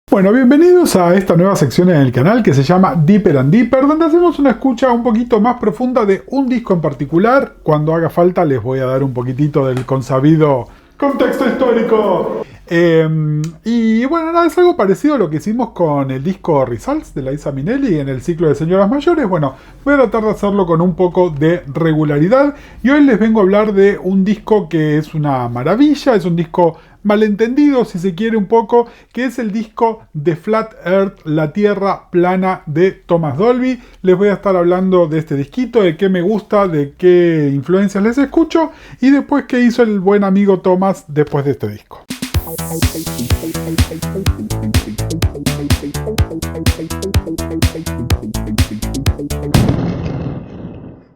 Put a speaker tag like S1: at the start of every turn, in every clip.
S1: Bueno, bienvenidos a esta nueva sección en el canal que se llama Deeper and Deeper, donde hacemos una escucha un poquito más profunda de un disco en particular. Cuando haga falta les voy a dar un poquitito del consabido contexto histórico. Y bueno, nada, es algo parecido a lo que hicimos con el disco Results de Liza Minnelli en el ciclo de Señoras Mayores. Bueno, voy a tratar de hacerlo con un poco de regularidad y hoy les vengo a hablar de un disco que es una maravilla, es un disco malentendido, si se quiere un poco, que es el disco The Flat Earth, la Tierra Plana de Thomas Dolby. Les voy a estar hablando de este disquito, de qué me gusta, de qué influencias les escucho y después qué hizo el buen amigo Thomas después de este disco.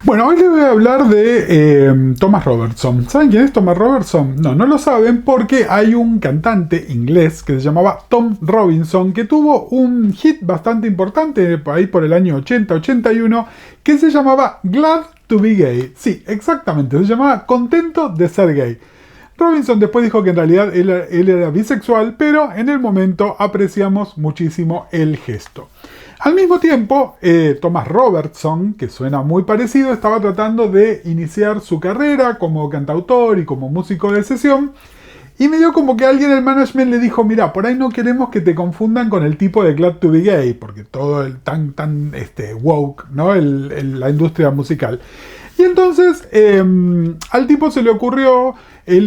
S1: Bueno, hoy les voy a hablar de Thomas Robertson. ¿Saben quién es Thomas Robertson? No lo saben porque hay un cantante inglés que se llamaba Tom Robinson que tuvo un hit bastante importante ahí por el año 80-81 que se llamaba Glad to be Gay. Sí, exactamente, se llamaba Contento de ser gay. Robinson después dijo que en realidad él era bisexual, pero en el momento apreciamos muchísimo el gesto. Al mismo tiempo, Thomas Robertson, que suena muy parecido, estaba tratando de iniciar su carrera como cantautor y como músico de sesión, y medio como que alguien del management le dijo, mira, por ahí no queremos que te confundan con el tipo de Glad to be Gay, porque todo el tan woke, ¿no? La industria musical. Y entonces al tipo se le ocurrió, él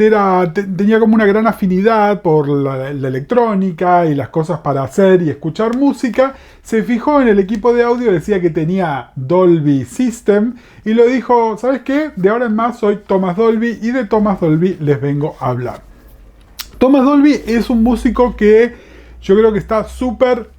S1: tenía como una gran afinidad por la electrónica y las cosas para hacer y escuchar música, se fijó en el equipo de audio, decía que tenía Dolby System y lo dijo, ¿sabes qué? De ahora en más soy Thomas Dolby y de Thomas Dolby les vengo a hablar. Thomas Dolby es un músico que yo creo que está súper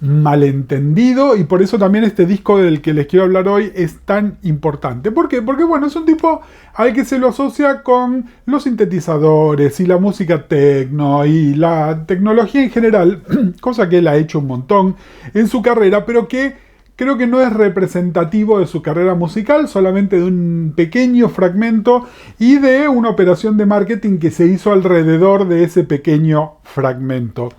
S1: malentendido y por eso también este disco del que les quiero hablar hoy es tan importante. ¿Por qué? Porque bueno, es un tipo al que se lo asocia con los sintetizadores y la música techno y la tecnología en general, cosa que él ha hecho un montón en su carrera, pero que creo que no es representativo de su carrera musical, solamente de un pequeño fragmento y de una operación de marketing que se hizo alrededor de ese pequeño fragmento.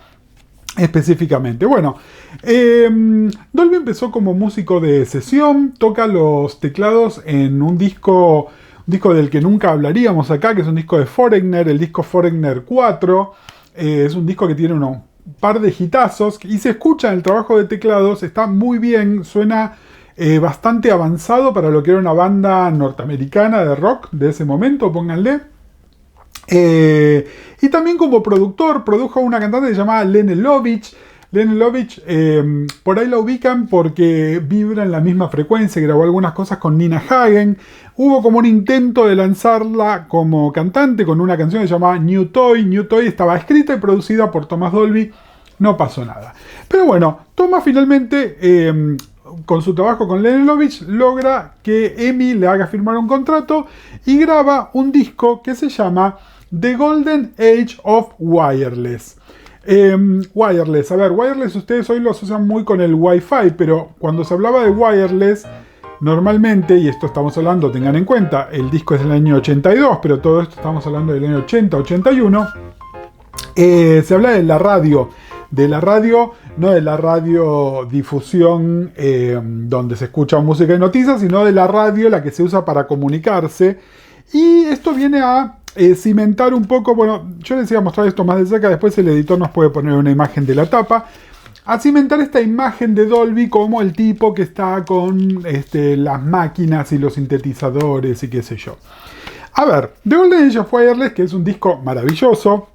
S1: Específicamente, bueno, Dolby empezó como músico de sesión, toca los teclados en un disco del que nunca hablaríamos acá, que es un disco de Foreigner, el disco Foreigner 4, es un disco que tiene un par de hitazos y se escucha en el trabajo de teclados, está muy bien, suena bastante avanzado para lo que era una banda norteamericana de rock de ese momento, pónganle. Y también como productor produjo una cantante llamada Lene Lovich. Lene Lovich, por ahí la ubican porque vibra en la misma frecuencia, grabó algunas cosas con Nina Hagen. Hubo como un intento de lanzarla como cantante con una canción que se llamaba New Toy. New Toy estaba escrita y producida por Thomas Dolby, no pasó nada. Pero bueno, Thomas finalmente con su trabajo con Lene Lovich logra que EMI le haga firmar un contrato y graba un disco que se llama The Golden Age of Wireless. Wireless, a ver, wireless ustedes hoy lo asocian muy con el Wi-Fi, pero cuando se hablaba de wireless, normalmente, y esto estamos hablando, tengan en cuenta, el disco es del año 82, pero todo esto estamos hablando del año 80-81, se habla de la radio, no de la radiodifusión donde se escucha música y noticias, sino de la radio, la que se usa para comunicarse, y esto viene a cimentar un poco, bueno, yo les iba a mostrar esto más de cerca, después el editor nos puede poner una imagen de la tapa, a cimentar esta imagen de Dolby como el tipo que está con las máquinas y los sintetizadores y qué sé yo. A ver, The Golden Age of Wireless, que es un disco maravilloso,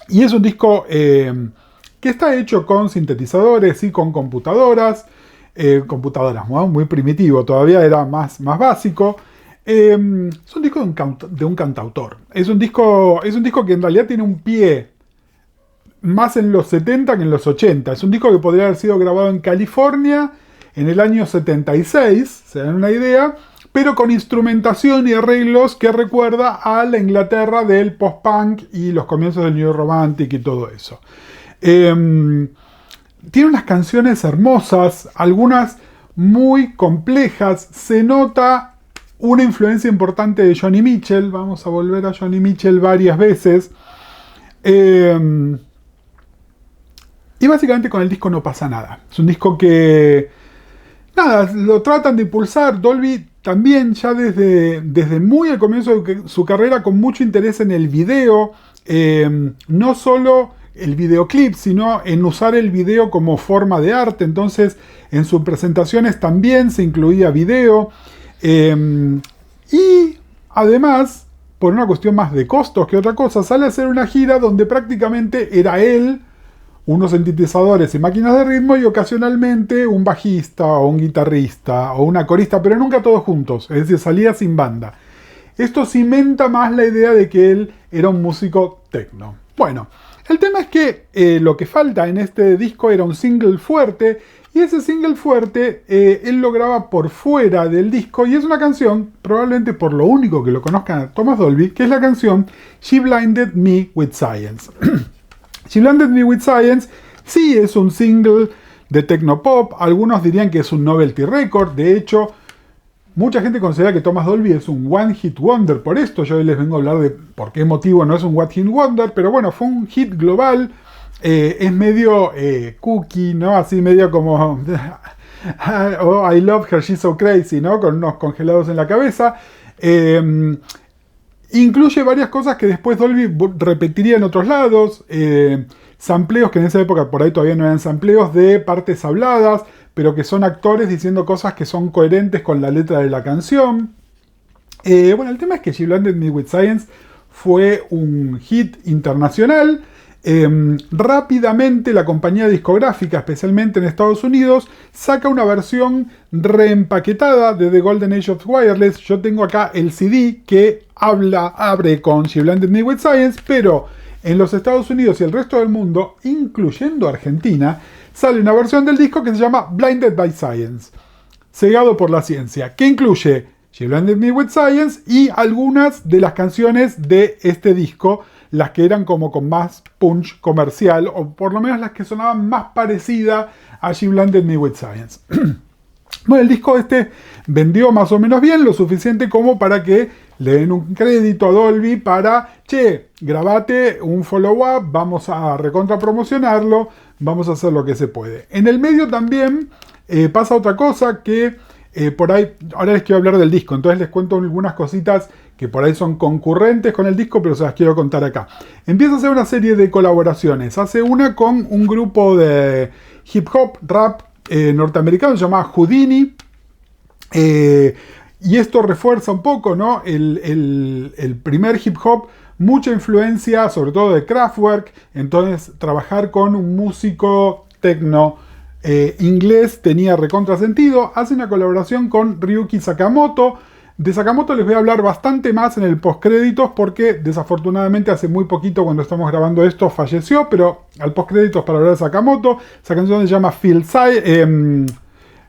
S1: y es un disco que está hecho con sintetizadores y con computadoras, ¿no? Muy primitivo, todavía era más básico. Es un disco de un cantautor. Es un disco que en realidad tiene un pie más en los 70 que en los 80. Es un disco que podría haber sido grabado en California en el año 76, se dan una idea, pero con instrumentación y arreglos que recuerda a la Inglaterra del post-punk y los comienzos del New Romantic y todo eso. Tiene unas canciones hermosas, algunas muy complejas, se nota una influencia importante de Joni Mitchell, vamos a volver a Joni Mitchell varias veces. Y básicamente con el disco no pasa nada. Es un disco que, nada, lo tratan de impulsar. Dolby también ya desde muy al comienzo de su carrera con mucho interés en el video. No solo el videoclip, sino en usar el video como forma de arte. Entonces en sus presentaciones también se incluía video. Y además, por una cuestión más de costos que otra cosa, sale a hacer una gira donde prácticamente era él, unos sintetizadores y máquinas de ritmo y ocasionalmente un bajista o un guitarrista o una corista, pero nunca todos juntos, es decir, salía sin banda. Esto cimenta más la idea de que él era un músico techno. Bueno, el tema es que lo que falta en este disco era un single fuerte, y ese single fuerte él lo graba por fuera del disco, y es una canción, probablemente por lo único que lo conozcan a Thomas Dolby, que es la canción She Blinded Me With Science. She Blinded Me With Science sí es un single de Tecnopop, algunos dirían que es un novelty record, de hecho, mucha gente considera que Thomas Dolby es un one hit wonder, por esto yo hoy les vengo a hablar de por qué motivo no es un one hit wonder, pero bueno, fue un hit global, es medio cookie, ¿no? Así medio como oh, I love her, she's so crazy, ¿no? Con unos congelados en la cabeza. Incluye varias cosas que después Dolby repetiría en otros lados, sampleos que en esa época por ahí todavía no eran sampleos de partes habladas, pero que son actores diciendo cosas que son coherentes con la letra de la canción. Bueno, el tema es que She Blinded Me With Science fue un hit internacional. Rápidamente la compañía discográfica, especialmente en Estados Unidos, saca una versión reempaquetada de The Golden Age of Wireless. Yo tengo acá el CD que abre con She Blinded Me With Science, pero en los Estados Unidos y el resto del mundo, incluyendo Argentina, sale una versión del disco que se llama Blinded by Science, cegado por la ciencia, que incluye She Blinded Me With Science y algunas de las canciones de este disco, las que eran como con más punch comercial, o por lo menos las que sonaban más parecida a She Blinded Me With Science. Bueno, el disco este vendió más o menos bien, lo suficiente como para que le den un crédito a Dolby para, che, grabate un follow-up, vamos a recontra promocionarlo, vamos a hacer lo que se puede. En el medio también pasa otra cosa que por ahí, ahora les quiero hablar del disco, entonces les cuento algunas cositas que por ahí son concurrentes con el disco, pero se las quiero contar acá. Empieza a hacer una serie de colaboraciones, hace una con un grupo de hip hop, rap norteamericano, se llama Houdini, y esto refuerza un poco, ¿no? el primer hip hop, mucha influencia, sobre todo de Kraftwerk, entonces trabajar con un músico techno inglés tenía recontra sentido. Hace una colaboración con Ryuki Sakamoto. De Sakamoto les voy a hablar bastante más en el postcréditos porque desafortunadamente hace muy poquito cuando estamos grabando esto falleció, pero al postcréditos para hablar de Sakamoto, esa canción se llama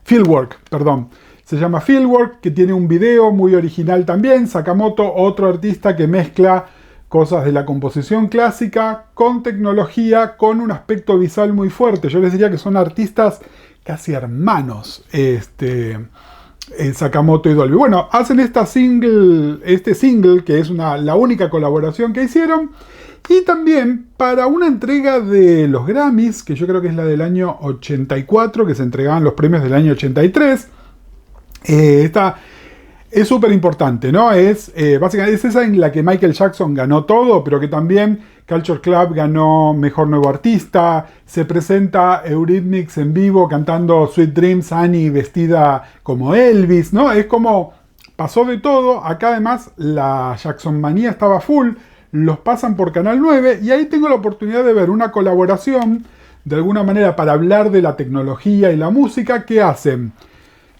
S1: Fieldwork, perdón. Se llama Fieldwork, que tiene un video muy original también. Sakamoto, otro artista que mezcla cosas de la composición clásica con tecnología, con un aspecto visual muy fuerte. Yo les diría que son artistas casi hermanos, Sakamoto y Dolby. Bueno, hacen este single, que es la única colaboración que hicieron. Y también para una entrega de los Grammys, que yo creo que es la del año 84, que se entregaban los premios del año 83. Esta es súper importante, ¿no? Básicamente es esa en la que Michael Jackson ganó todo, pero que también Culture Club ganó Mejor Nuevo Artista. Se presenta Eurythmics en vivo cantando Sweet Dreams, Annie vestida como Elvis, ¿no? Es como pasó de todo. Acá además la Jackson manía estaba full. Los pasan por Canal 9 y ahí tengo la oportunidad de ver una colaboración de alguna manera para hablar de la tecnología y la música que hacen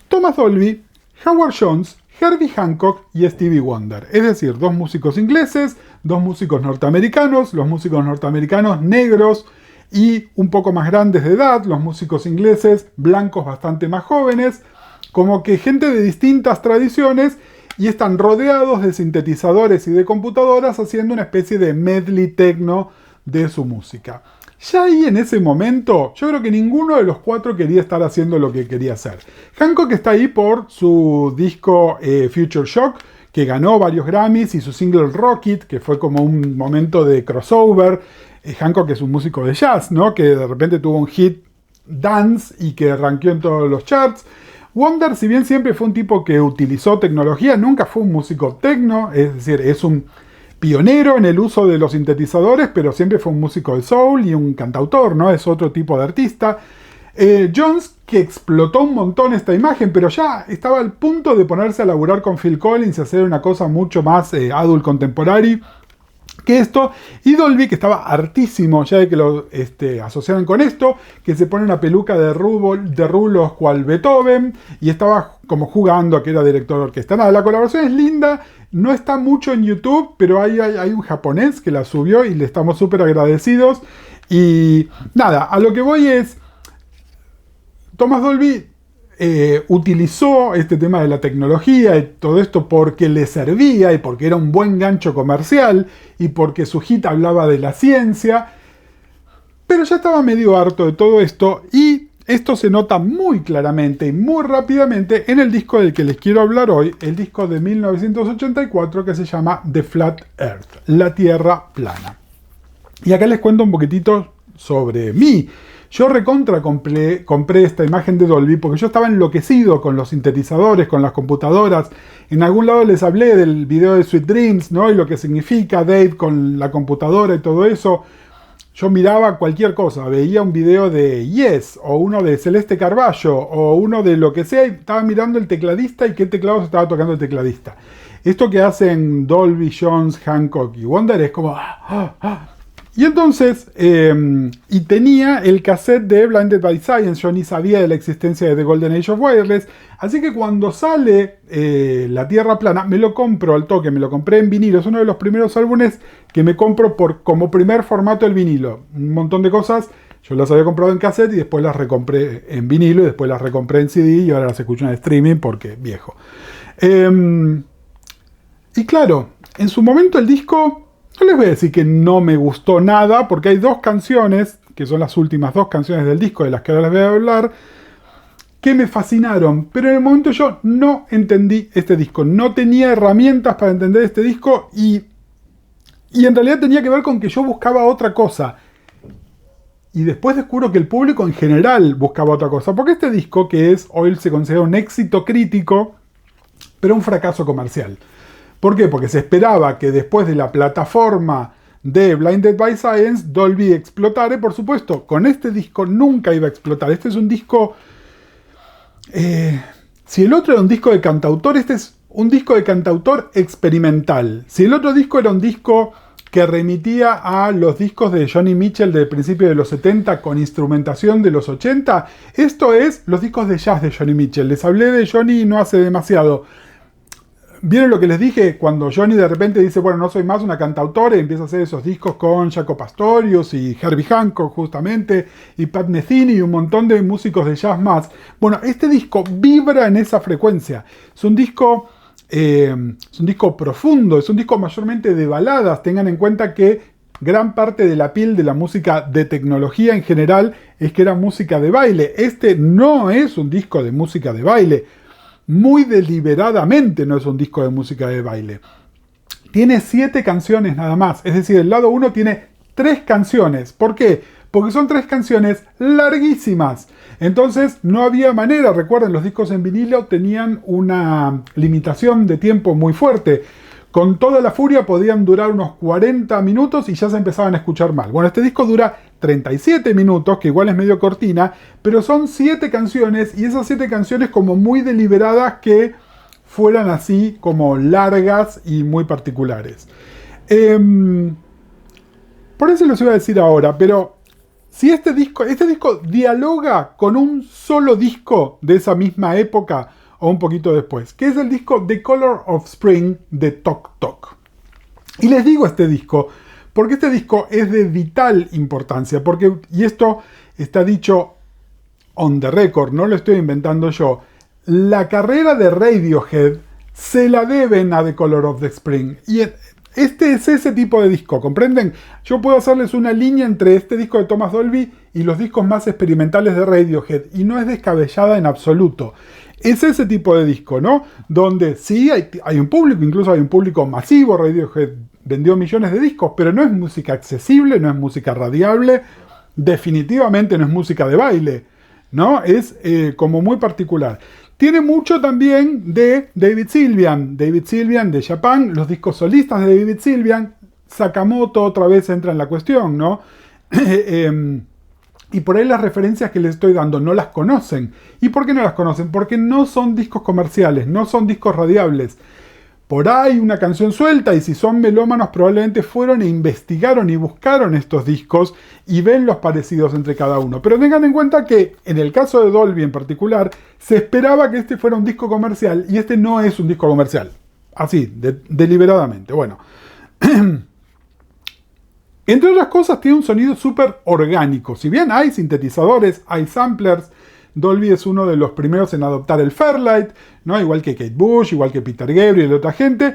S1: Thomas Dolby, Howard Jones, Herbie Hancock y Stevie Wonder. Es decir, dos músicos ingleses, dos músicos norteamericanos, los músicos norteamericanos negros y un poco más grandes de edad, los músicos ingleses blancos bastante más jóvenes, como que gente de distintas tradiciones, y están rodeados de sintetizadores y de computadoras haciendo una especie de medley techno de su música. Ya ahí en ese momento, yo creo que ninguno de los cuatro quería estar haciendo lo que quería hacer. Hancock está ahí por su disco Future Shock, que ganó varios Grammys, y su single Rocket, que fue como un momento de crossover. Hancock es un músico de jazz, ¿no? Que de repente tuvo un hit dance y que rankeó en todos los charts. Wonder, si bien siempre fue un tipo que utilizó tecnología, nunca fue un músico techno, es decir, es un pionero en el uso de los sintetizadores, pero siempre fue un músico de soul y un cantautor, ¿no? Es otro tipo de artista. Jones, que explotó un montón esta imagen, pero ya estaba al punto de ponerse a laburar con Phil Collins y hacer una cosa mucho más adult contemporary que esto, y Dolby, que estaba hartísimo ya de que lo asociaran con esto, que se pone una peluca de rulos cual Beethoven, y estaba como jugando a que era director de orquesta. Nada, la colaboración es linda, no está mucho en YouTube, pero hay un japonés que la subió y le estamos súper agradecidos. Y nada, a lo que voy es, Thomas Dolby utilizó este tema de la tecnología y todo esto porque le servía y porque era un buen gancho comercial y porque su hit hablaba de la ciencia, pero ya estaba medio harto de todo esto, y esto se nota muy claramente y muy rápidamente en el disco del que les quiero hablar hoy, el disco de 1984 que se llama The Flat Earth, la Tierra Plana. Y acá les cuento un poquitito sobre mí. Yo recontra compré esta imagen de Dolby porque yo estaba enloquecido con los sintetizadores, con las computadoras. En algún lado les hablé del video de Sweet Dreams, ¿no? Y lo que significa Dave con la computadora y todo eso. Yo miraba cualquier cosa, veía un video de Yes, o uno de Celeste Carballo, o uno de lo que sea, y estaba mirando el tecladista y qué teclado se estaba tocando el tecladista. Esto que hacen Dolby, Jones, Hancock y Wonder es como... Y entonces, y tenía el cassette de Blinded by Science, yo ni sabía de la existencia de The Golden Age of Wireless, así que cuando sale La Tierra Plana, me lo compro al toque, me lo compré en vinilo, es uno de los primeros álbumes que me compro como primer formato el vinilo. Un montón de cosas, yo las había comprado en cassette y después las recompré en vinilo y después las recompré en CD y ahora las escucho en streaming porque viejo. Y claro, en su momento el disco... No les voy a decir que no me gustó nada, porque hay dos canciones, que son las últimas dos canciones del disco de las que ahora les voy a hablar, que me fascinaron. Pero en el momento yo no entendí este disco. No tenía herramientas para entender este disco y en realidad tenía que ver con que yo buscaba otra cosa. Y después descubro que el público en general buscaba otra cosa. Porque este disco, que es hoy se considera un éxito crítico, pero un fracaso comercial. ¿Por qué? Porque se esperaba que después de la plataforma de Blinded by Science, Dolby explotara, y por supuesto, con este disco nunca iba a explotar. Este es un disco... si el otro era un disco de cantautor, este es un disco de cantautor experimental. Si el otro disco era un disco que remitía a los discos de Johnny Mitchell del principio de los 70 con instrumentación de los 80, esto es los discos de jazz de Johnny Mitchell. Les hablé de Johnny no hace demasiado. ¿Vieron lo que les dije? Cuando Johnny de repente dice, bueno, no soy más una cantautora, y empieza a hacer esos discos con Jaco Pastorius y Herbie Hancock justamente, y Pat Metheny y un montón de músicos de jazz más. Bueno, este disco vibra en esa frecuencia. Es un disco profundo, es un disco mayormente de baladas. Tengan en cuenta que gran parte de la piel de la música de tecnología en general es que era música de baile. Este no es un disco de música de baile. Muy deliberadamente no es un disco de música de baile. Tiene 7 canciones nada más. Es decir, el lado 1 tiene 3 canciones. ¿Por qué? Porque son 3 canciones larguísimas. Entonces no había manera. Recuerden, los discos en vinilo tenían una limitación de tiempo muy fuerte. Con toda la furia podían durar unos 40 minutos y ya se empezaban a escuchar mal. Bueno, este disco dura 37 minutos, que igual es medio cortina, pero son 7 canciones, y esas 7 canciones como muy deliberadas que fueran así como largas y muy particulares. Por eso les iba a decir ahora, pero si este disco dialoga con un solo disco de esa misma época, o un poquito después, que es el disco The Color of Spring de Tok Tok. Y les digo este disco, porque este disco es de vital importancia, y esto está dicho on the record, no lo estoy inventando yo, la carrera de Radiohead se la deben a The Color of the Spring, y este es ese tipo de disco, ¿comprenden? Yo puedo hacerles una línea entre este disco de Thomas Dolby y los discos más experimentales de Radiohead, y no es descabellada en absoluto. Es ese tipo de disco, ¿no? Donde sí hay un público, incluso hay un público masivo. Radiohead vendió millones de discos, pero no es música accesible, no es música radiable, definitivamente no es música de baile, ¿no? Es como muy particular. Tiene mucho también de David Sylvian de Japan, los discos solistas de David Sylvian. Sakamoto otra vez entra en la cuestión, ¿no? Y por ahí las referencias que les estoy dando no las conocen. ¿Y por qué no las conocen? Porque no son discos comerciales, no son discos radiables. Por ahí una canción suelta, y si son melómanos probablemente fueron e investigaron y buscaron estos discos y ven los parecidos entre cada uno. Pero tengan en cuenta que en el caso de Dolby en particular, se esperaba que este fuera un disco comercial y este no es un disco comercial. Así, deliberadamente. Bueno. Entre otras cosas, tiene un sonido súper orgánico. Si bien hay sintetizadores, hay samplers, Dolby es uno de los primeros en adoptar el Fairlight, ¿no? Igual que Kate Bush, igual que Peter Gabriel y otra gente.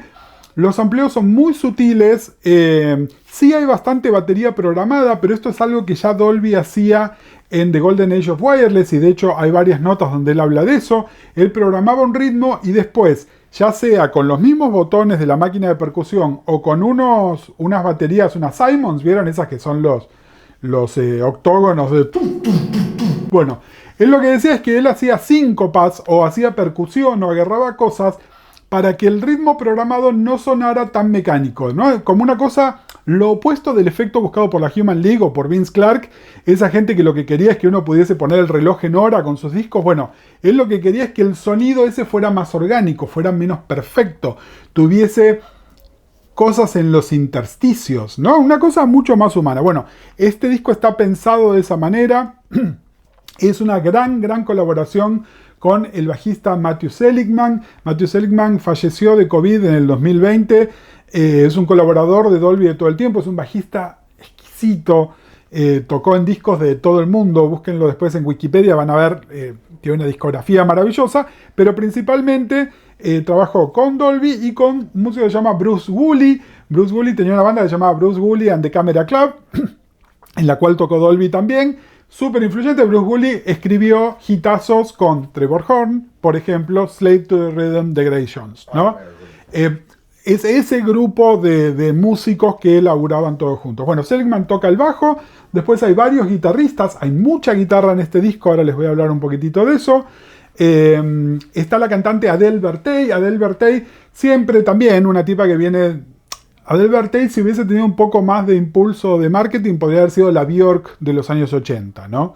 S1: Los sampleos son muy sutiles. Sí hay bastante batería programada, pero esto es algo que ya Dolby hacía en The Golden Age of Wireless, y de hecho hay varias notas donde él habla de eso. Él programaba un ritmo y después, ya sea con los mismos botones de la máquina de percusión o con unas baterías, unas Simons, ¿vieron? Esas que son los octógonos de... Bueno, él lo que decía es que él hacía síncopas o hacía percusión o agarraba cosas para que el ritmo programado no sonara tan mecánico, ¿no? Como una cosa, lo opuesto del efecto buscado por la Human League o por Vince Clarke, esa gente que lo que quería es que uno pudiese poner el reloj en hora con sus discos. Bueno, él lo que quería es que el sonido ese fuera más orgánico, fuera menos perfecto, tuviese cosas en los intersticios, ¿no? Una cosa mucho más humana. Bueno, este disco está pensado de esa manera. Es una gran colaboración con el bajista Matthew Seligman. Matthew Seligman falleció de COVID en el 2020. Es un colaborador de Dolby de todo el tiempo. Es un bajista exquisito. Tocó en discos de todo el mundo. Búsquenlo después en Wikipedia. Van a ver, tiene una discografía maravillosa. Pero principalmente trabajó con Dolby y con un músico que se llama Bruce Woolley. Bruce Woolley tenía una banda que se llamaba Bruce Woolley and the Camera Club, en la cual tocó Dolby también. Súper influyente. Bruce Woolley escribió hitazos con Trevor Horn, por ejemplo, Slave to the Rhythm de Grace Jones, ¿no? Es ese grupo de músicos que laburaban todos juntos. Bueno, Seligman toca el bajo, después hay varios guitarristas, hay mucha guitarra en este disco, ahora les voy a hablar un poquitito de eso. Está la cantante Adele Bertey. Adele Bertey siempre también una tipa que viene... Adele Bertey, si hubiese tenido un poco más de impulso de marketing, podría haber sido la Björk de los años 80, ¿no?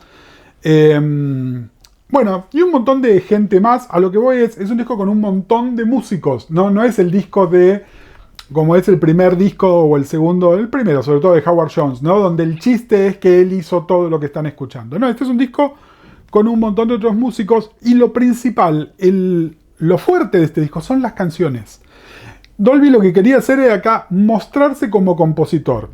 S1: Bueno, y un montón de gente más. A lo que voy es un disco con un montón de músicos, ¿no? No es el disco de, como es el primer disco o el segundo, el primero, sobre todo de Howard Jones, ¿no? Donde el chiste es que él hizo todo lo que están escuchando. No, este es un disco con un montón de otros músicos, y lo principal, lo fuerte de este disco son las canciones. Dolby lo que quería hacer era acá mostrarse como compositor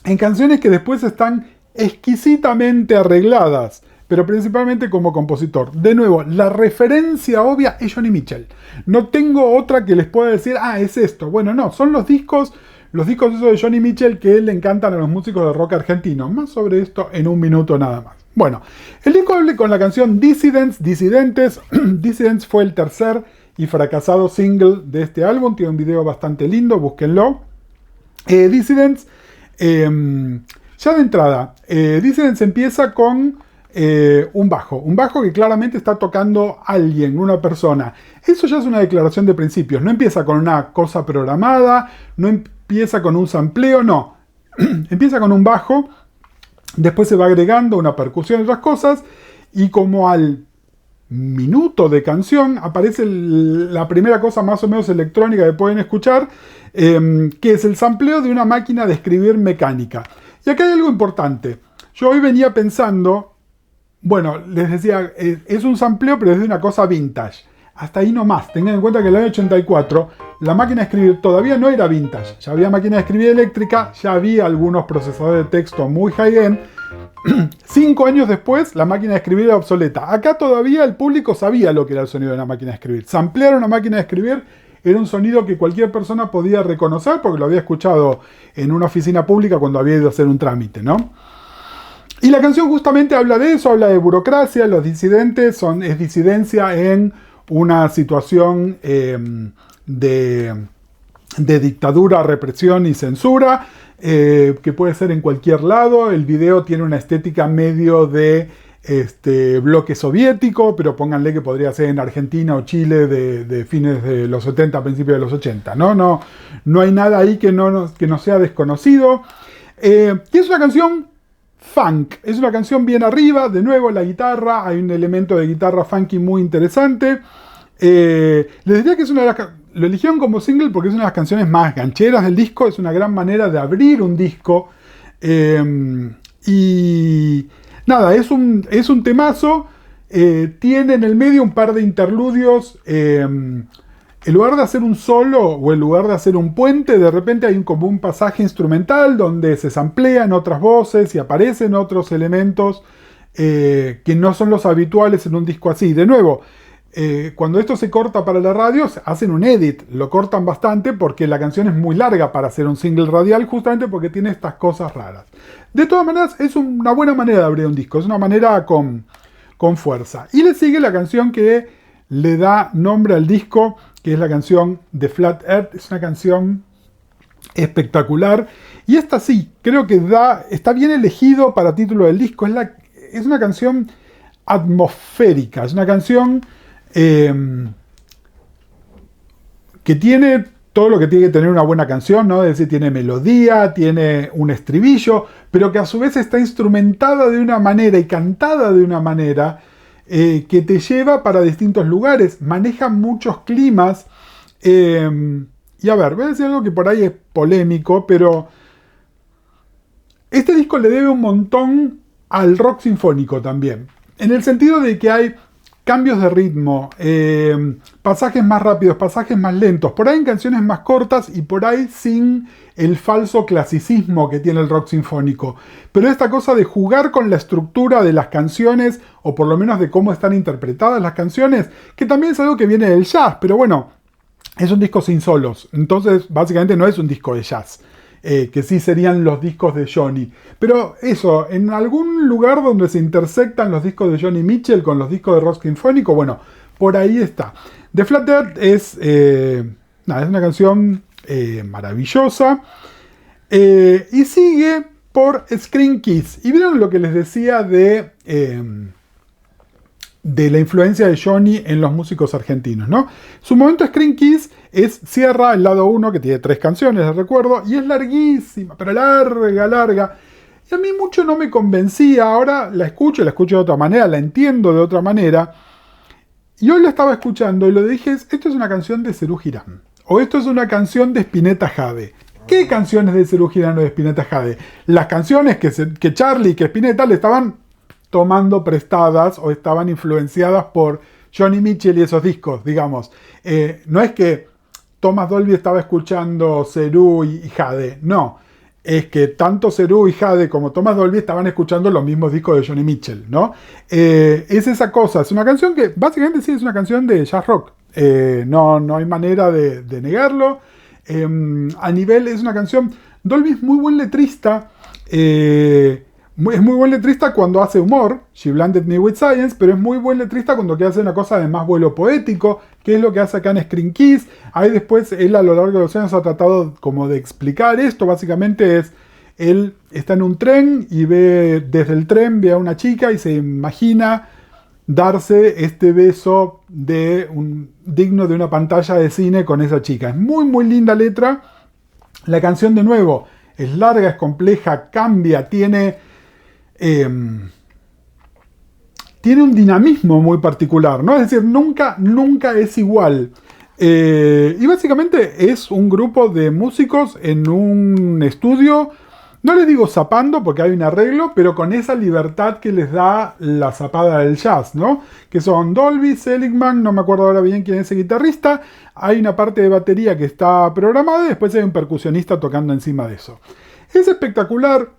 S1: en canciones que después están exquisitamente arregladas, pero principalmente como compositor. De nuevo, la referencia obvia es Joni Mitchell. No tengo otra que les pueda decir, es esto. Bueno, no, son los discos esos de Joni Mitchell que le encantan a los músicos de rock argentino. Más sobre esto en un minuto nada más. Bueno, el disco abre con la canción Dissidentes. Dissidents fue el tercer y fracasado single de este álbum. Tiene un video bastante lindo, búsquenlo. Dissidents, ya de entrada, Dissidents empieza con un bajo que claramente está tocando alguien, una persona. Eso ya es una declaración de principios. No empieza con una cosa programada, no empieza con un sampleo, no. Empieza con un bajo, después se va agregando una percusión y otras cosas, y como al minuto de canción aparece la primera cosa más o menos electrónica que pueden escuchar, que es el sampleo de una máquina de escribir mecánica. Y acá hay algo importante. Yo hoy venía pensando, bueno, les decía, es un sampleo pero es de una cosa vintage. Hasta ahí nomás. Tengan en cuenta que en el año 84 la máquina de escribir todavía no era vintage. Ya había máquina de escribir eléctrica, ya había algunos procesadores de texto muy high-end. 5 años después, la máquina de escribir era obsoleta. Acá todavía el público sabía lo que era el sonido de una máquina de escribir. Samplear una máquina de escribir era un sonido que cualquier persona podía reconocer porque lo había escuchado en una oficina pública cuando había ido a hacer un trámite, ¿no? Y la canción justamente habla de eso, habla de burocracia. Los disidentes es disidencia en una situación de de dictadura, represión y censura, que puede ser en cualquier lado. El video tiene una estética medio de bloque soviético, pero pónganle que podría ser en Argentina o Chile de fines de los 70, principios de los 80. No hay nada ahí que no sea desconocido. Y es una canción funk, es una canción bien arriba, de nuevo la guitarra, hay un elemento de guitarra funky muy interesante. Les diría que es una de las... Lo eligieron como single porque es una de las canciones más gancheras del disco, es una gran manera de abrir un disco. Y nada, es un temazo, tiene en el medio un par de interludios. En lugar de hacer un solo o en lugar de hacer un puente, de repente hay como un pasaje instrumental donde se samplean otras voces y aparecen otros elementos que no son los habituales en un disco así. De nuevo, cuando esto se corta para la radio, hacen un edit, lo cortan bastante porque la canción es muy larga para hacer un single radial, justamente porque tiene estas cosas raras. De todas maneras, es una buena manera de abrir un disco, es una manera con fuerza. Y le sigue la canción que le da nombre al disco, que es la canción de Flat Earth. Es una canción espectacular. Y esta sí, creo que está bien elegido para título del disco. Es una canción atmosférica, es una canción que tiene todo lo que tiene que tener una buena canción, ¿no? Es decir, tiene melodía, tiene un estribillo, pero que a su vez está instrumentada de una manera y cantada de una manera que te lleva para distintos lugares, maneja muchos climas. Y a ver, voy a decir algo que por ahí es polémico, pero este disco le debe un montón al rock sinfónico también, en el sentido de que hay cambios de ritmo, pasajes más rápidos, pasajes más lentos, por ahí en canciones más cortas y por ahí sin el falso clasicismo que tiene el rock sinfónico. Pero esta cosa de jugar con la estructura de las canciones, o por lo menos de cómo están interpretadas las canciones, que también es algo que viene del jazz, pero bueno, es un disco sin solos, entonces básicamente no es un disco de jazz. Que sí serían los discos de Joni. Pero eso, en algún lugar donde se intersectan los discos de Joni Mitchell con los discos de rock sinfónico, bueno, por ahí está. The Flat Earth es una canción maravillosa. Y sigue por Screen Kids. Y vieron lo que les decía de la influencia de Joni en los músicos argentinos, ¿no? Su momento Screen Kids cierra el lado 1, que tiene 3 canciones, les recuerdo, y es larguísima, pero larga. Y a mí mucho no me convencía. Ahora la escucho de otra manera, la entiendo de otra manera. Y hoy la estaba escuchando y lo dije, esto es una canción de Serú Girán, o esto es una canción de Spinetta Jade. ¿Qué canciones de Serú Girán o de Spinetta Jade? Las canciones que Charlie y que Spinetta le estaban tomando prestadas o estaban influenciadas por Joni Mitchell y esos discos, digamos. No es que Thomas Dolby estaba escuchando Serú y Jade, no. Es que tanto Serú y Jade como Thomas Dolby estaban escuchando los mismos discos de Joni Mitchell, ¿no? Es esa cosa, es una canción que básicamente sí es una canción de jazz rock. No hay manera de negarlo. A nivel es una canción... Dolby es muy buen letrista. Es muy buen letrista cuando hace humor, She Blinded Me With Science, pero es muy buen letrista cuando hace una cosa de más vuelo poético, que es lo que hace acá en Screen Kids. Ahí después él a lo largo de los años ha tratado como de explicar esto. Básicamente él está en un tren y desde el tren ve a una chica y se imagina darse este beso digno de una pantalla de cine con esa chica. Es muy muy linda letra. La canción de nuevo es larga, es compleja, cambia, tiene un dinamismo muy particular, ¿no? Es decir, nunca es igual. Y básicamente es un grupo de músicos en un estudio, no les digo zapando porque hay un arreglo, pero con esa libertad que les da la zapada del jazz, ¿no? Que son Dolby, Seligman, no me acuerdo ahora bien quién es ese guitarrista, hay una parte de batería que está programada y después hay un percusionista tocando encima de eso. Es espectacular,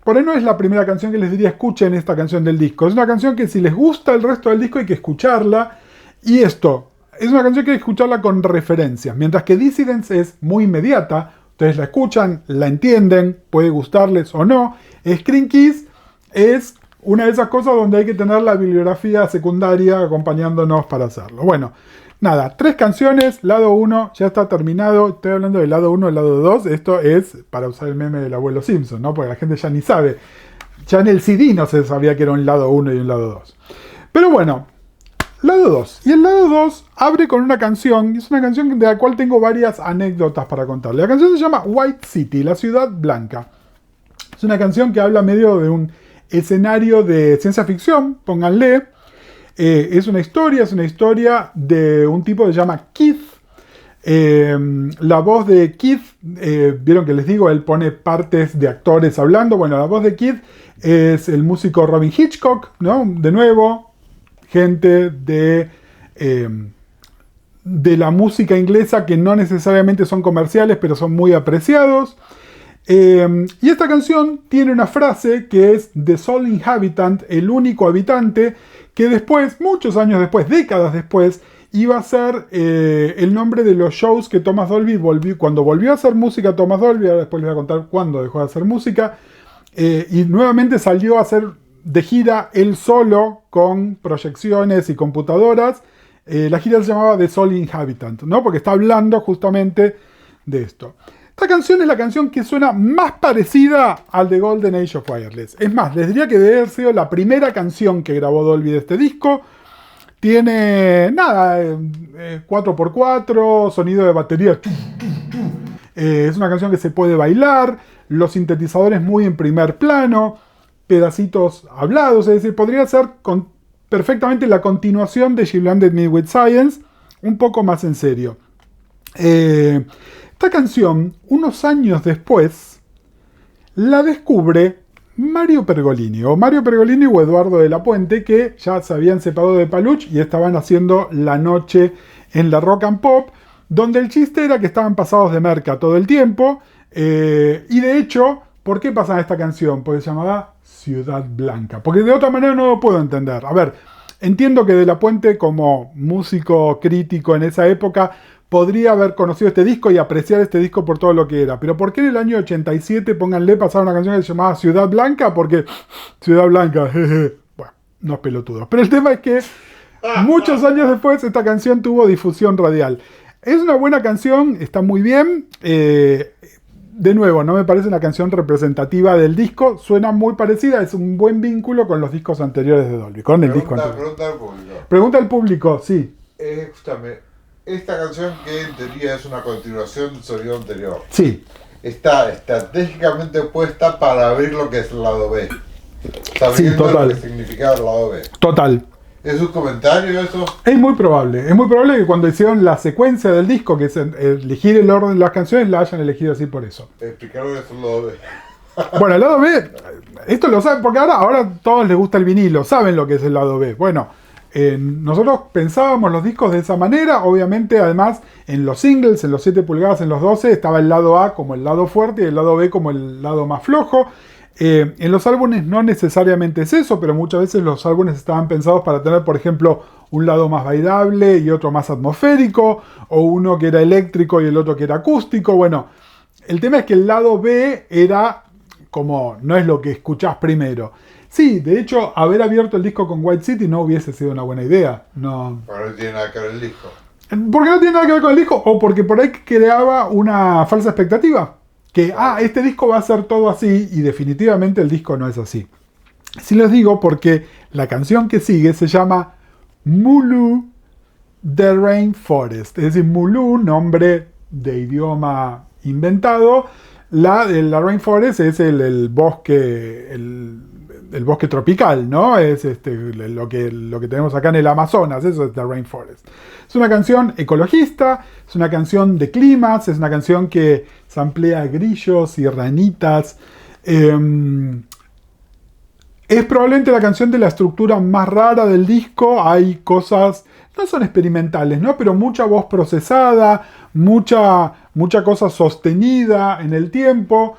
S1: por ahí no es la primera canción que les diría escuchen esta canción del disco. Es una canción que si les gusta el resto del disco hay que escucharla. Y esto, es una canción que hay que escucharla con referencias. Mientras que Dissidents es muy inmediata. Ustedes la escuchan, la entienden, puede gustarles o no. Screen Kids es una de esas cosas donde hay que tener la bibliografía secundaria acompañándonos para hacerlo. Bueno, nada, 3 canciones, lado 1 ya está terminado. Estoy hablando del lado 1 y lado 2. Esto es para usar el meme del abuelo Simpson, ¿no? Porque la gente ya ni sabe. Ya en el CD no se sabía que era un lado 1 y un lado 2. Pero bueno, lado 2. Y el lado 2 abre con una canción, y es una canción de la cual tengo varias anécdotas para contarle. La canción se llama White City, la ciudad blanca. Es una canción que habla medio de un escenario de ciencia ficción, pónganle. Es una historia de un tipo que se llama Keith. La voz de Keith, vieron que les digo, él pone partes de actores hablando. Bueno, la voz de Keith es el músico Robin Hitchcock, ¿no? De nuevo, gente de la música inglesa que no necesariamente son comerciales, pero son muy apreciados. Y esta canción tiene una frase que es The Sole Inhabitant, el único habitante, que después, muchos años después, décadas después, iba a ser el nombre de los shows que Thomas Dolby cuando volvió a hacer música Thomas Dolby, ahora después les voy a contar cuándo dejó de hacer música, y nuevamente salió a hacer de gira él solo con proyecciones y computadoras. La gira se llamaba The Sole Inhabitant, ¿no? Porque está hablando justamente de esto. Esta canción es la canción que suena más parecida al de Golden Age of Wireless. Es más, les diría que debe haber sido la primera canción que grabó Dolby de este disco. Tiene, nada, 4x4, sonido de batería. Es una canción que se puede bailar, los sintetizadores muy en primer plano, pedacitos hablados, es decir, podría ser perfectamente la continuación de She Blinded Me With Science, un poco más en serio. Esta canción, unos años después, la descubre Mario Pergolini o Eduardo de la Puente, que ya se habían separado de Paluch y estaban haciendo La Noche en la Rock and Pop, donde el chiste era que estaban pasados de merca todo el tiempo, y de hecho, ¿por qué pasan esta canción? Porque se llamaba Ciudad Blanca, porque de otra manera no lo puedo entender. A ver, entiendo que de la Puente, como músico crítico en esa época, podría haber conocido este disco y apreciar este disco por todo lo que era. Pero ¿por qué en el año 87, pónganle, pasaron una canción que se llamaba Ciudad Blanca? Porque Ciudad Blanca, jeje. Bueno, no es pelotudo. Pero el tema es que muchos años después esta canción tuvo difusión radial. Es una buena canción, está muy bien. De nuevo, no me parece una canción representativa del disco. Suena muy parecida, es un buen vínculo con los discos anteriores de Dolby. Con el disco anterior.
S2: Pregunta al público.
S1: Pregunta al público, sí.
S2: Escúchame. Esta canción, que en teoría es una continuación del sonido anterior,
S1: Sí.
S2: está estratégicamente puesta para abrir lo que es el lado B. Sabiendo
S1: total.
S2: lo que significaba el lado B.
S1: Total.
S2: ¿Es un comentario eso?
S1: Es muy probable que cuando hicieron la secuencia del disco, que es elegir el orden de las canciones, la hayan elegido así por eso.
S2: Explicar lo que es el lado B.
S1: Bueno, el lado B, esto lo saben, porque ahora a todos les gusta el vinilo, saben lo que es el lado B. Bueno, nosotros pensábamos los discos de esa manera, obviamente además en los singles, en los 7 pulgadas, en los 12, estaba el lado A como el lado fuerte y el lado B como el lado más flojo. En los álbumes no necesariamente es eso, pero muchas veces los álbumes estaban pensados para tener, por ejemplo, un lado más bailable y otro más atmosférico, o uno que era eléctrico y el otro que era acústico. Bueno, el tema es que el lado B era como, no es lo que escuchás primero. Sí, de hecho, haber abierto el disco con White City no hubiese sido una buena idea. No.
S2: Pero no tiene nada que ver el disco.
S1: ¿Por qué no tiene nada que ver con el disco? O porque por ahí creaba una falsa expectativa. Que, este disco va a ser todo así, y definitivamente el disco no es así. Sí les digo porque la canción que sigue se llama Mulu the Rainforest. Es decir, Mulu, nombre de idioma inventado. La Rainforest es el bosque, el bosque tropical, ¿no? Es lo que tenemos acá en el Amazonas, eso es The Rainforest. Es una canción ecologista, es una canción de climas, es una canción que samplea grillos y ranitas. Es probablemente la canción de la estructura más rara del disco. Hay cosas, no son experimentales, ¿no? Pero mucha voz procesada, mucha cosa sostenida en el tiempo.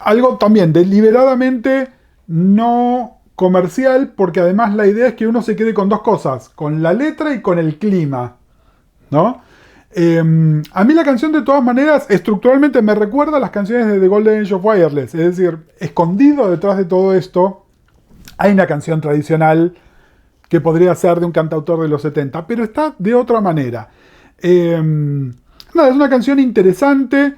S1: Algo también deliberadamente no comercial, porque además la idea es que uno se quede con dos cosas, con la letra y con el clima, ¿no? A mí la canción de todas maneras estructuralmente me recuerda a las canciones de The Golden Age of Wireless, es decir, escondido detrás de todo esto hay una canción tradicional que podría ser de un cantautor de los 70, pero está de otra manera. Nada, es una canción interesante.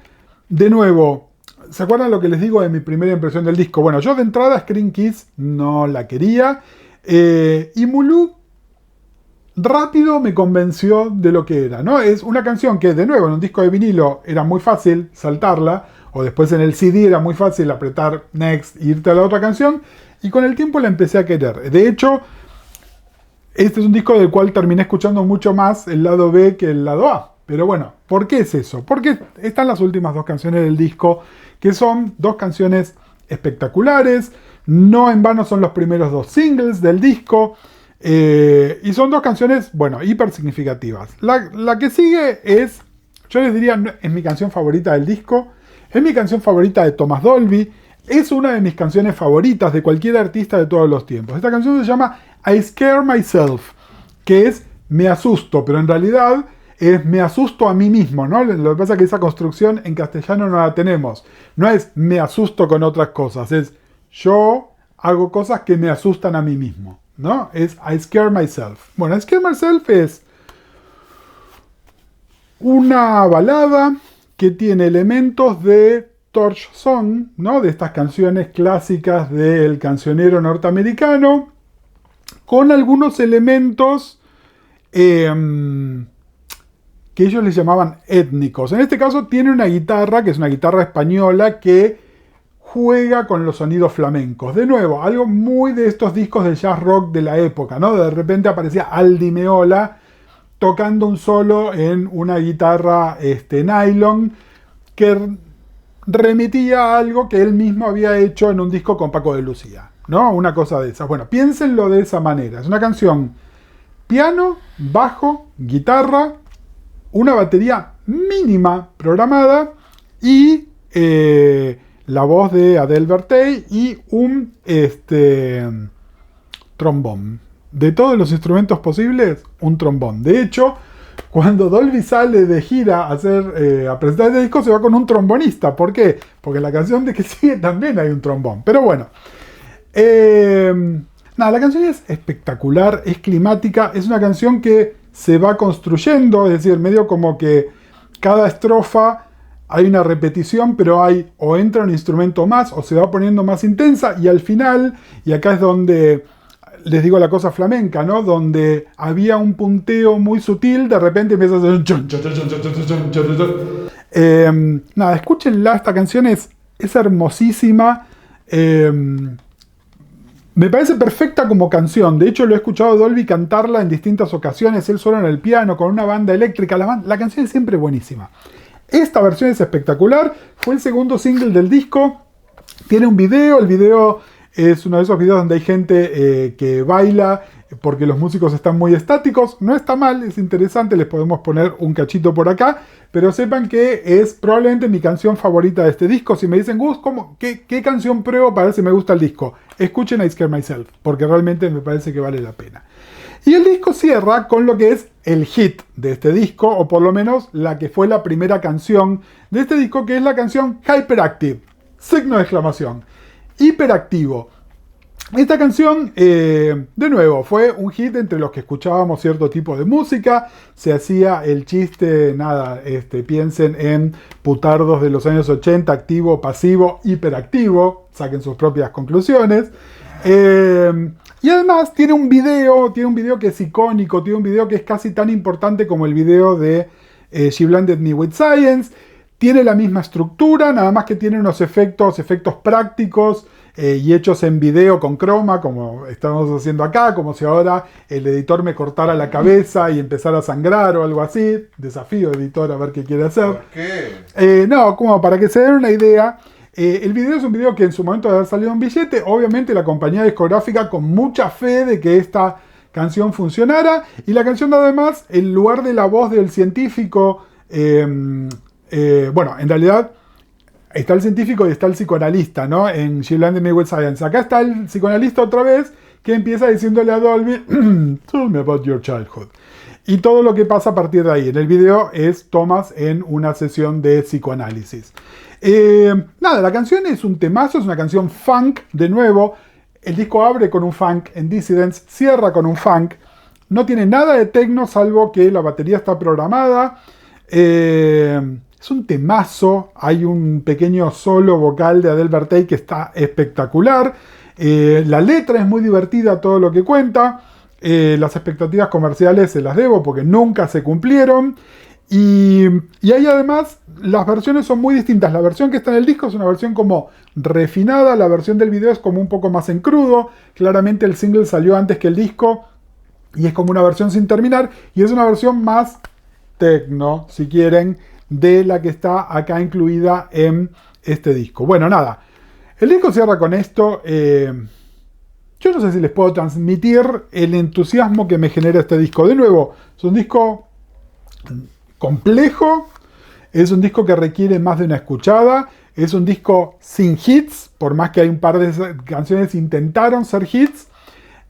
S1: De nuevo, ¿se acuerdan lo que les digo de mi primera impresión del disco? Bueno, yo de entrada Screen Kiss no la quería, y Mulú rápido me convenció de lo que era, ¿no? Es una canción que, de nuevo, en un disco de vinilo era muy fácil saltarla, o después en el CD era muy fácil apretar Next e irte a la otra canción, y con el tiempo la empecé a querer. De hecho, este es un disco del cual terminé escuchando mucho más el lado B que el lado A. Pero bueno, ¿por qué es eso? Porque están las últimas dos canciones del disco, que son dos canciones espectaculares, no en vano son los primeros dos singles del disco, y son dos canciones, bueno, hiper significativas. La que sigue es, yo les diría, es mi canción favorita del disco, es mi canción favorita de Thomas Dolby, es una de mis canciones favoritas de cualquier artista de todos los tiempos. Esta canción se llama I Scare Myself, que es me asusto, pero en realidad es me asusto a mí mismo, ¿no? Lo que pasa es que esa construcción en castellano no la tenemos. No es me asusto con otras cosas, es yo hago cosas que me asustan a mí mismo, ¿no? Es I Scare Myself. Bueno, I Scare Myself es una balada que tiene elementos de Torch Song, ¿no? De estas canciones clásicas del cancionero norteamericano, con algunos elementos que ellos les llamaban étnicos. En este caso tiene una guitarra, que es una guitarra española, que juega con los sonidos flamencos. De nuevo, algo muy de estos discos de jazz rock de la época, ¿no? De repente aparecía Aldi Meola tocando un solo en una guitarra nylon, que remitía a algo que él mismo había hecho en un disco con Paco de Lucía, ¿no? Una cosa de esas. Bueno, piénsenlo de esa manera. Es una canción piano, bajo, guitarra, una batería mínima programada y la voz de Adele Bertey y un trombón. De todos los instrumentos posibles, un trombón. De hecho, cuando Dolby sale de gira a presentar este disco, se va con un trombonista. ¿Por qué? Porque en la canción de que sigue también hay un trombón. Pero bueno. Nada, la canción es espectacular, es climática, es una canción que se va construyendo, es decir, medio como que cada estrofa hay una repetición, pero hay o entra un instrumento más o se va poniendo más intensa, y al final, y acá es donde les digo la cosa flamenca, ¿no? Donde había un punteo muy sutil, de repente empieza a hacer nada, escúchenla, esta canción es hermosísima. Me parece perfecta como canción. De hecho, lo he escuchado a Dolby cantarla en distintas ocasiones, él solo en el piano, con una banda eléctrica. La canción es siempre buenísima. Esta versión es espectacular. Fue el segundo single del disco. Tiene un video. El video es uno de esos videos donde hay gente que baila porque los músicos están muy estáticos. No está mal, es interesante. Les podemos poner un cachito por acá. Pero sepan que es probablemente mi canción favorita de este disco. Si me dicen, Gus, ¿qué canción pruebo para ver si me gusta el disco? Escuchen I Scare Myself, porque realmente me parece que vale la pena. Y el disco cierra con lo que es el hit de este disco, o por lo menos la que fue la primera canción de este disco, que es la canción Hyperactive. Signo de exclamación. Hiperactivo. Esta canción, de nuevo, fue un hit entre los que escuchábamos cierto tipo de música. Se hacía el chiste, nada, piensen en putardos de los años 80, activo, pasivo, hiperactivo. Saquen sus propias conclusiones. Y además tiene un video que es icónico, tiene un video que es casi tan importante como el video de She Blinded Me With Science. Tiene la misma estructura, nada más que tiene unos efectos prácticos y hechos en video con croma, como estamos haciendo acá, como si ahora el editor me cortara la cabeza y empezara a sangrar o algo así. Desafío, editor, a ver qué quiere hacer.
S2: ¿Por qué?
S1: No, como para que se den una idea. El video es un video que en su momento de haber salido en billete, obviamente la compañía discográfica con mucha fe de que esta canción funcionara, y la canción además, en lugar de la voz del científico, bueno, en realidad está el científico y está el psicoanalista, ¿no? En She Blinded Me With Science. Acá está el psicoanalista otra vez, que empieza diciéndole a Dolby, Tell me about your childhood. y todo lo que pasa a partir de ahí. En el video es Thomas en una sesión de psicoanálisis. Nada, la canción es un temazo, es una canción funk, de nuevo. El disco abre con un funk en Dissidents, cierra con un funk. No tiene nada de techno, salvo que la batería está programada. Es un temazo. Hay un pequeño solo vocal de Adele Bertey que está espectacular. La letra es muy divertida, todo lo que cuenta. Las expectativas comerciales se las debo porque nunca se cumplieron. Y ahí además las versiones son muy distintas. La versión que está en el disco es una versión como refinada. La versión del video es como un poco más en crudo. Claramente el single salió antes que el disco y es como una versión sin terminar. Y es una versión más techno, si quieren, de la que está acá incluida en este disco. Bueno, nada. El disco cierra con esto. Yo no sé si les puedo transmitir el entusiasmo que me genera este disco. De nuevo, es un disco complejo, es un disco que requiere más de una escuchada, es un disco sin hits, por más que hay un par de canciones que intentaron ser hits.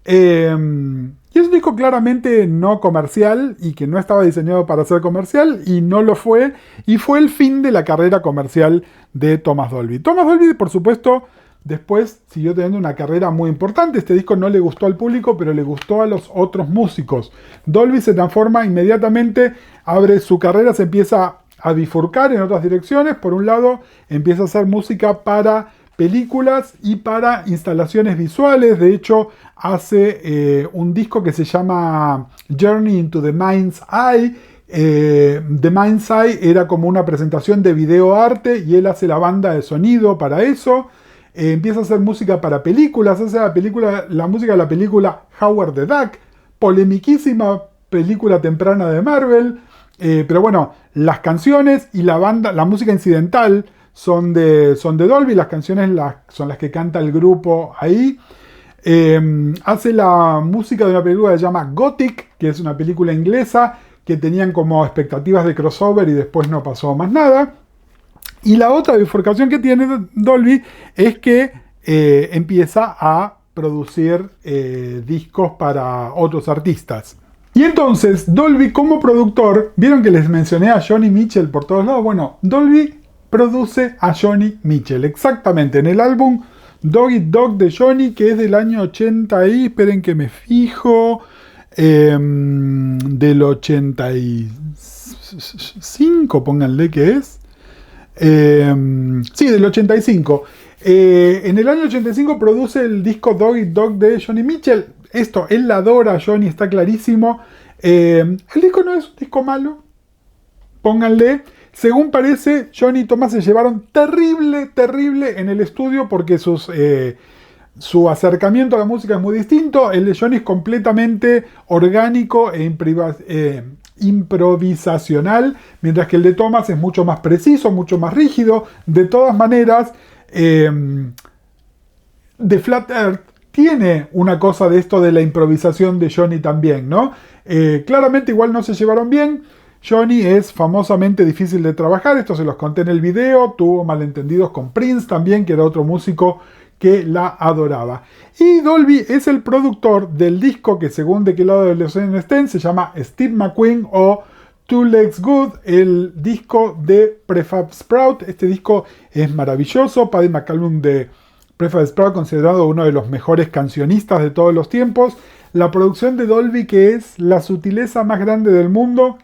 S1: Y es un disco claramente no comercial y que no estaba diseñado para ser comercial y no lo fue. Y fue el fin de la carrera comercial de Thomas Dolby. Thomas Dolby, por supuesto, después siguió teniendo una carrera muy importante. Este disco no le gustó al público, pero le gustó a los otros músicos. Dolby se transforma inmediatamente, abre su carrera, se empieza a bifurcar en otras direcciones. Por un lado, empieza a hacer música para películas y para instalaciones visuales. De hecho, hace un disco que se llama Journey into the Mind's Eye. The Mind's Eye era como una presentación de video arte y él hace la banda de sonido para eso. Empieza a hacer música para películas, hace la música de la película Howard the Duck, polemiquísima película temprana de Marvel, pero bueno, las canciones y la banda, la música incidental son de Dolby, las canciones son las que canta el grupo ahí. Hace la música de una película que se llama Gothic, que es una película inglesa que tenían como expectativas de crossover y después no pasó más nada. Y la otra bifurcación que tiene Dolby es que empieza a producir discos para otros artistas. Y entonces Dolby como productor, vieron que les mencioné a Joni Mitchell por todos lados. Bueno, Dolby produce a Joni Mitchell, exactamente, en el álbum Dog Eat Dog de Joni, que es del año 80 y, esperen que me fijo, del 85, pónganle que es. Sí, del 85. En el año 85 produce el disco Dog Eat Dog de Joni Mitchell. Esto, él la adora a Joni, está clarísimo. El disco no es un disco malo, pónganle. Según parece, Joni y Thomas se llevaron terrible en el estudio porque su acercamiento a la música es muy distinto. El de Joni es completamente orgánico e improvisacional, mientras que el de Thomas es mucho más preciso, mucho más rígido. De todas maneras, The Flat Earth tiene una cosa de esto de la improvisación de Joni también, ¿no? Claramente igual no se llevaron bien. Joni es famosamente difícil de trabajar, esto se los conté en el video, tuvo malentendidos con Prince también, que era otro músico que la adoraba. Y Dolby es el productor del disco que, según de qué lado del océano estén, se llama Steve McQueen o Two Legs Good, el disco de Prefab Sprout. Este disco es maravilloso. Paddy McCallum de Prefab Sprout, considerado uno de los mejores cancionistas de todos los tiempos. La producción de Dolby, que es la sutileza más grande del mundo.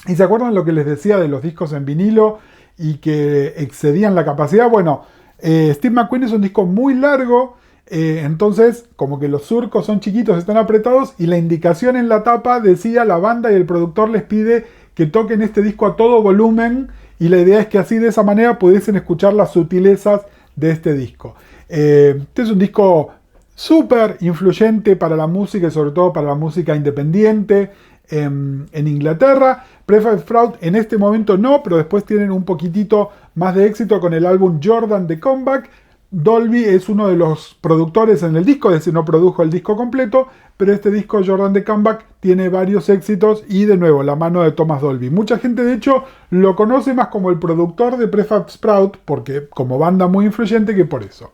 S1: ¿Y se acuerdan lo que les decía de los discos en vinilo y que excedían la capacidad? Bueno, Steve McQueen es un disco muy largo, entonces como que los surcos son chiquitos, están apretados, y la indicación en la tapa decía: la banda y el productor les pide que toquen este disco a todo volumen, y la idea es que así, de esa manera, pudiesen escuchar las sutilezas de este disco. Este es un disco súper influyente para la música y sobre todo para la música independiente en Inglaterra. Prefab Sprout en este momento no, pero después tienen un poquitito más de éxito con el álbum Jordan The Comeback. Dolby es uno de los productores en el disco, es decir, no produjo el disco completo, pero este disco Jordan The Comeback tiene varios éxitos y, de nuevo, la mano de Thomas Dolby. Mucha gente, de hecho, lo conoce más como el productor de Prefab Sprout, porque como banda muy influyente, que por eso.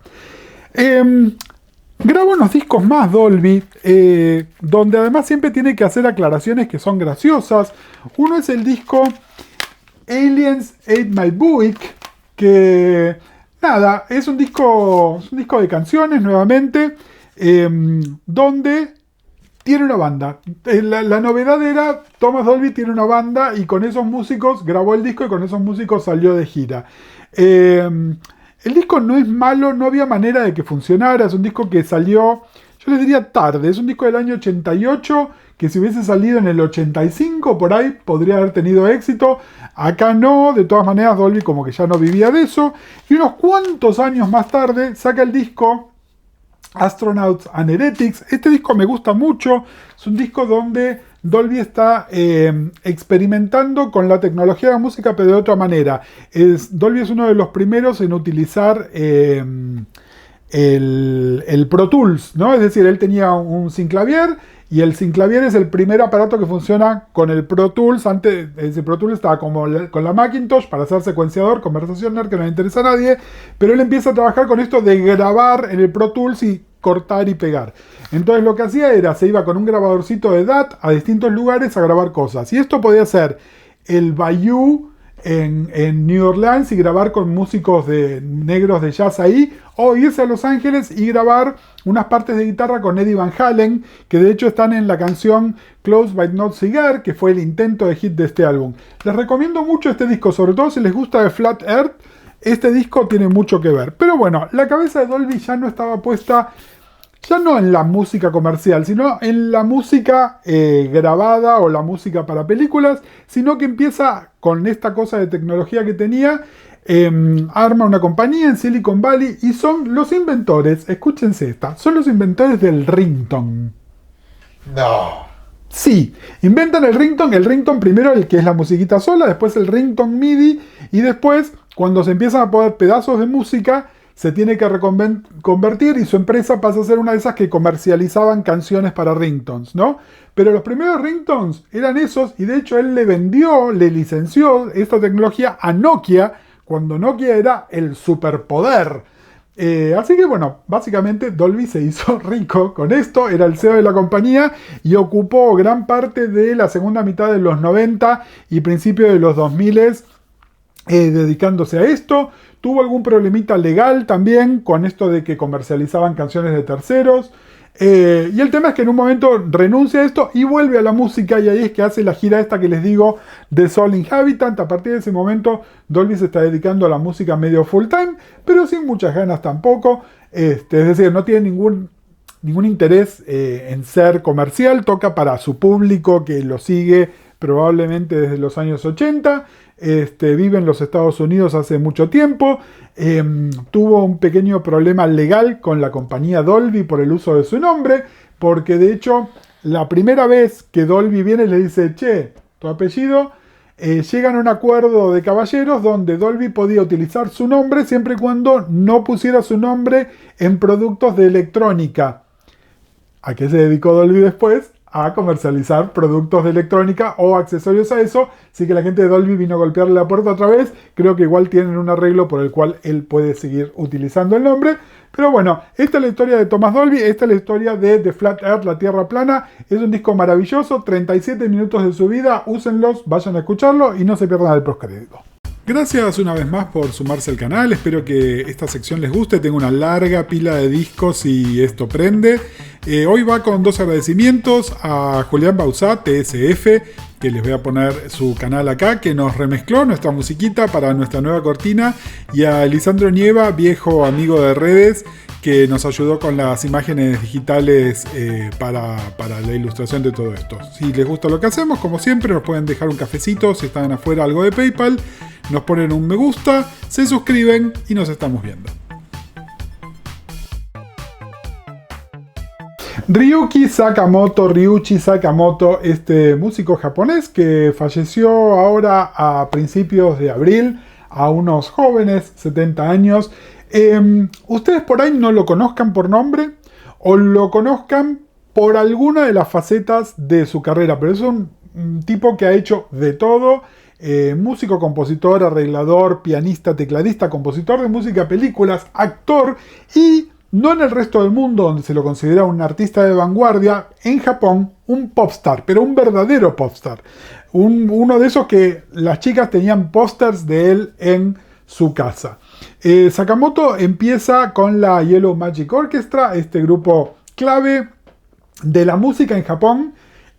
S1: Graba unos discos más Dolby, donde además siempre tiene que hacer aclaraciones que son graciosas. Uno es el disco Aliens Ate My Buick, que nada, es un disco de canciones nuevamente, donde tiene una banda. La novedad era, Thomas Dolby tiene una banda y con esos músicos grabó el disco y con esos músicos salió de gira. El disco no es malo, no había manera de que funcionara, es un disco que salió, yo les diría tarde, es un disco del año 88, que si hubiese salido en el 85 por ahí podría haber tenido éxito. Acá no, de todas maneras Dolby como que ya no vivía de eso. Y unos cuantos años más tarde saca el disco Astronauts and Heretics. Este disco me gusta mucho, es un disco donde Dolby está experimentando con la tecnología de la música, pero de otra manera. Dolby es uno de los primeros en utilizar el Pro Tools, ¿no? Es decir, él tenía un synclavier y el synclavier es el primer aparato que funciona con el Pro Tools. Antes ese Pro Tools estaba como con la Macintosh para hacer secuenciador conversacional, que no le interesa a nadie, pero él empieza a trabajar con esto de grabar en el Pro Tools y cortar y pegar. Entonces lo que hacía era, se iba con un grabadorcito de DAT a distintos lugares a grabar cosas. Y esto podía ser el Bayou en New Orleans y grabar con músicos negros de jazz ahí, o irse a Los Ángeles y grabar unas partes de guitarra con Eddie Van Halen, que de hecho están en la canción Close But Not Cigar, que fue el intento de hit de este álbum. Les recomiendo mucho este disco, sobre todo si les gusta de Flat Earth. Este disco tiene mucho que ver. Pero bueno, la cabeza de Dolby ya no estaba puesta, ya no en la música comercial, sino en la música grabada o la música para películas, sino que empieza con esta cosa de tecnología que tenía, arma una compañía en Silicon Valley y son los inventores, escúchense esta, son los inventores del ringtone.
S2: No.
S1: Sí, inventan el ringtone primero el que es la musiquita sola, después el ringtone MIDI y después cuando se empiezan a poner pedazos de música se tiene que convertir y su empresa pasa a ser una de esas que comercializaban canciones para ringtones, ¿no? Pero los primeros ringtones eran esos y de hecho él le licenció esta tecnología a Nokia cuando Nokia era el superpoder. Así que bueno, básicamente Dolby se hizo rico con esto, era el CEO de la compañía y ocupó gran parte de la segunda mitad de los 90 y principios de los 2000 dedicándose a esto. Tuvo algún problemita legal también con esto de que comercializaban canciones de terceros. Y el tema es que en un momento renuncia a esto y vuelve a la música y ahí es que hace la gira esta que les digo de Soul Inhabitant. A partir de ese momento Dolby se está dedicando a la música medio full time, pero sin muchas ganas tampoco. Es decir, no tiene ningún interés en ser comercial, toca para su público que lo sigue probablemente desde los años 80. Vive en los Estados Unidos hace mucho tiempo, tuvo un pequeño problema legal con la compañía Dolby por el uso de su nombre, porque de hecho la primera vez que Dolby viene y le dice, che, tu apellido, llegan a un acuerdo de caballeros donde Dolby podía utilizar su nombre siempre y cuando no pusiera su nombre en productos de electrónica. ¿A qué se dedicó Dolby después? A comercializar productos de electrónica o accesorios a eso. Así que la gente de Dolby vino a golpearle la puerta otra vez. Creo que igual tienen un arreglo por el cual él puede seguir utilizando el nombre. Pero bueno, esta es la historia de Thomas Dolby. Esta es la historia de The Flat Earth, la Tierra Plana. Es un disco maravilloso, 37 minutos de su vida. Úsenlos, vayan a escucharlo y no se pierdan el postcrédito. Gracias una vez más por sumarse al canal, espero que esta sección les guste, tengo una larga pila de discos y esto prende. Hoy va con dos agradecimientos a Julián Bauzá, TSF, que les voy a poner su canal acá, que nos remezcló nuestra musiquita para nuestra nueva cortina, y a Lisandro Nieva, viejo amigo de redes, que nos ayudó con las imágenes digitales para la ilustración de todo esto. Si les gusta lo que hacemos, como siempre, nos pueden dejar un cafecito, si están afuera algo de PayPal, nos ponen un me gusta, se suscriben y nos estamos viendo. Ryuichi Sakamoto, este músico japonés que falleció ahora a principios de abril, a unos jóvenes 70 años. Ustedes por ahí no lo conozcan por nombre o lo conozcan por alguna de las facetas de su carrera, pero es un tipo que ha hecho de todo. Músico, compositor, arreglador, pianista, tecladista, compositor de música, películas, actor y no en el resto del mundo, donde se lo considera un artista de vanguardia, en Japón, un popstar, pero un verdadero popstar. Uno de esos que las chicas tenían pósters de él en su casa. Sakamoto empieza con la Yellow Magic Orchestra, este grupo clave de la música en Japón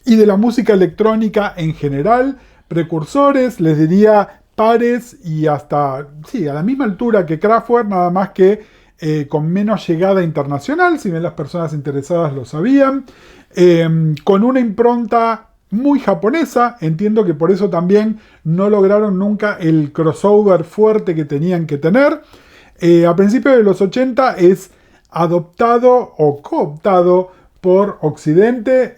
S1: y de la música electrónica en general, precursores, les diría pares y hasta, sí, a la misma altura que Kraftwerk, nada más que con menos llegada internacional, si bien las personas interesadas lo sabían, con una impronta muy japonesa. Entiendo que por eso también no lograron nunca el crossover fuerte que tenían que tener. A principios de los 80 es adoptado o cooptado por Occidente,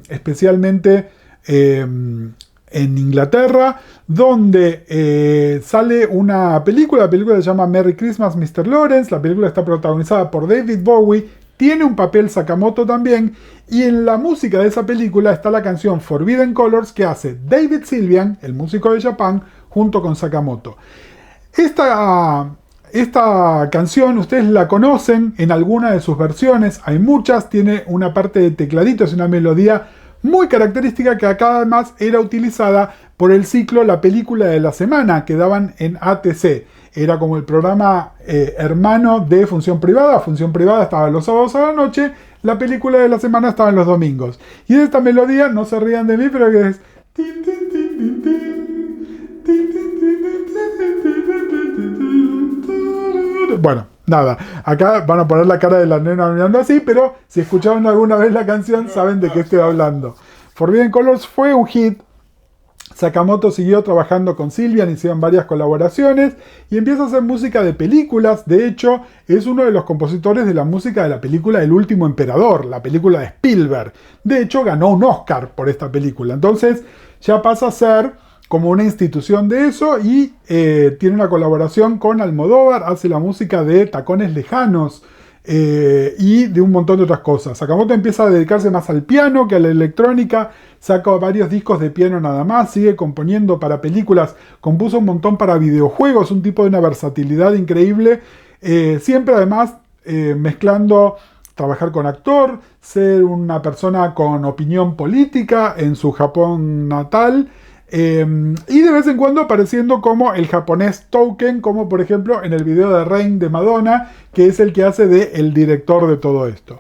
S1: especialmente en Inglaterra, donde sale una película. La película se llama Merry Christmas, Mr. Lawrence. La película está protagonizada por David Bowie. Tiene un papel Sakamoto también, y en la música de esa película está la canción Forbidden Colors que hace David Sylvian, el músico de Japan, junto con Sakamoto. Esta canción ustedes la conocen en alguna de sus versiones, hay muchas, tiene una parte de tecladitos, una melodía muy característica que acá además era utilizada por el ciclo La Película de la Semana que daban en ATC. Era como el programa hermano de Función Privada. Función Privada estaba los sábados a la noche, La Película de la Semana estaba en los domingos. Y de esta melodía, no se rían de mí, pero que es... Bueno, nada, acá van a poner la cara de la nena mirando así, pero si escucharon alguna vez la canción saben de qué estoy hablando. Forbidden Colors fue un hit. Sakamoto siguió trabajando con Sylvian, hicieron varias colaboraciones y empieza a hacer música de películas. De hecho, es uno de los compositores de la música de la película El Último Emperador, la película de Spielberg. De hecho, ganó un Oscar por esta película. Entonces, ya pasa a ser como una institución de eso y tiene una colaboración con Almodóvar, hace la música de Tacones Lejanos y de un montón de otras cosas. Sakamoto empieza a dedicarse más al piano que a la electrónica, saca varios discos de piano nada más, sigue componiendo para películas, compuso un montón para videojuegos, un tipo de una versatilidad increíble, siempre además mezclando trabajar con actor, ser una persona con opinión política en su Japón natal, y de vez en cuando apareciendo como el japonés token, como por ejemplo en el video de Rain de Madonna, que es el que hace de el director de todo esto.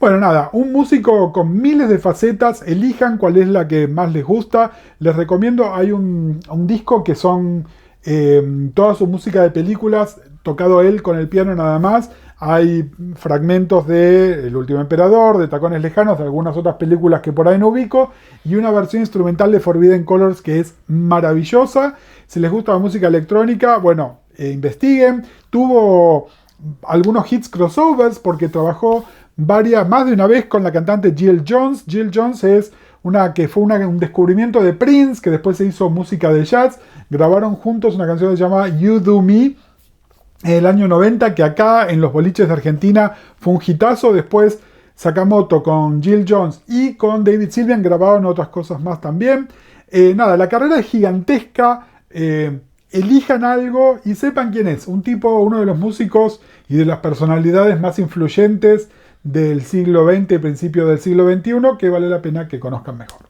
S1: Bueno, nada, un músico con miles de facetas, elijan cuál es la que más les gusta. Les recomiendo, hay un disco que son toda su música de películas, tocado él con el piano nada más. Hay fragmentos de El Último Emperador, de Tacones Lejanos, de algunas otras películas que por ahí no ubico, y una versión instrumental de Forbidden Colors que es maravillosa. Si les gusta la música electrónica, bueno, investiguen. Tuvo algunos hits crossovers porque trabajó más de una vez con la cantante Jill Jones. Jill Jones es un descubrimiento de Prince, que después se hizo música de jazz. Grabaron juntos una canción que se llama You Do Me en el año 90, que acá en los boliches de Argentina fue un hitazo. Después Sakamoto con Jill Jones y con David Sylvian grabaron otras cosas más también. Nada, la carrera es gigantesca. Elijan algo y sepan quién es. Uno de los músicos y de las personalidades más influyentes del siglo XX, principio del siglo XXI, que vale la pena que conozcan mejor.